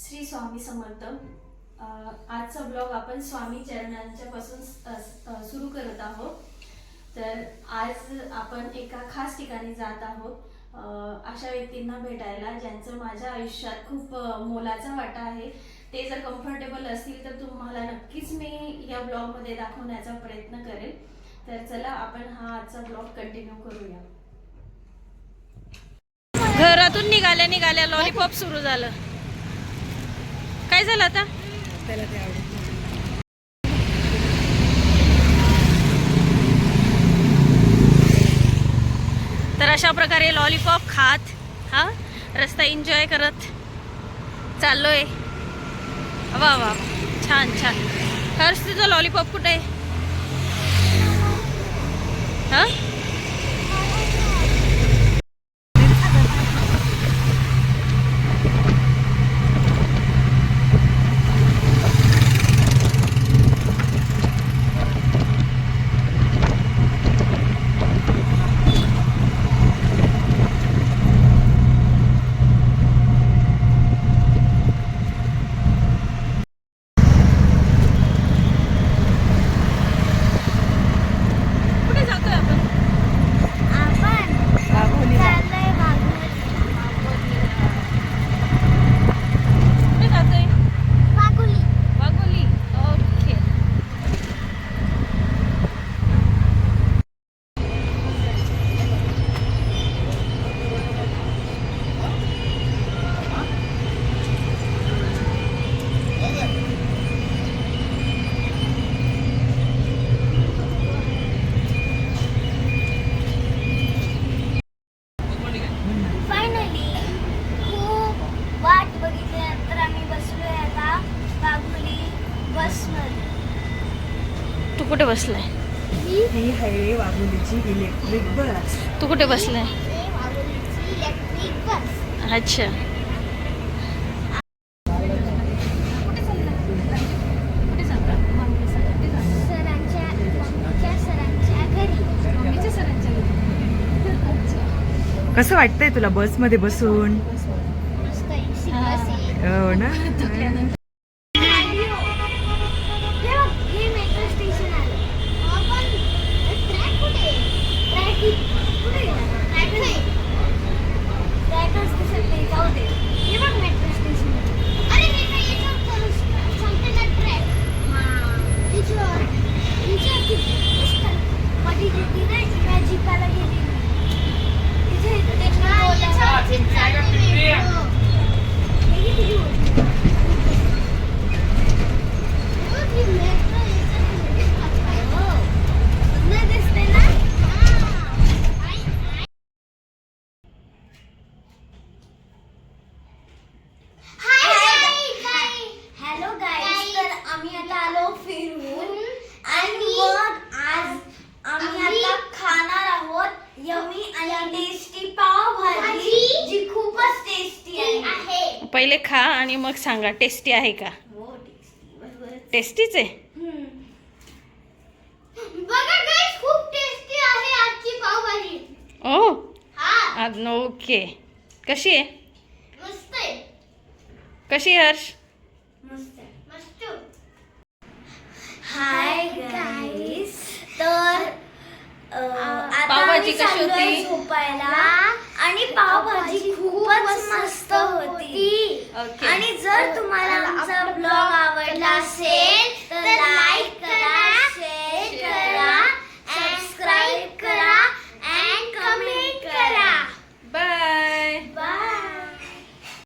श्री स्वामी समर्थ। आजचा ब्लॉग आपण स्वामी चरणांच्या पासून सुरू करत आहोत। तर आज आपण एका खास ठिकाणी जात आहोत अशा व्यक्तींना भेटायला ज्यांचं माझ्या आयुष्यात खूप मोलाचा वाटा आहे। ते जर कम्फर्टेबल असतील तर तुम्हाला नक्कीच मी या ब्लॉग मध्ये दाखवण्याचा प्रयत्न करेल। तर चला आपण हा आजचा ब्लॉग कंटिन्यू करूया। घरातून निघाल्या लॉलीपॉप सुरू झालं। काय झालं आता? त्याला ते आवडत। तर अशा प्रकारे लॉलीपॉप खात हा रस्ता एन्जॉय करत चाललोय। वा वा छान छान। हर्ष तुझं लॉलीपॉप कुठे आहे? हा तू कुठे बसलाय? ही आहे वाघोलीची इलेक्ट्रिक बस। तू कुठे बसलाय? अच्छा कसं वाटतंय तुला बस मध्ये बसून? हो ना। पहिले खा आणि मग सांगा टेस्टी आहे का? टेस्टीच आहे। बघा गाइस खूप टेस्टी आहे आजची पावभाजी। ओ हां ओके। कशी आहे? मस्त आहे। कशी आहे हर्ष? मस्त मस्त। हाय गाइस, तर पावभाजी कशी होती? झोपायला आणि पावभाजी खूपच मस्त होती। ओके। आणि जर तुम्हाला आमचा ब्लॉग आवडला असेल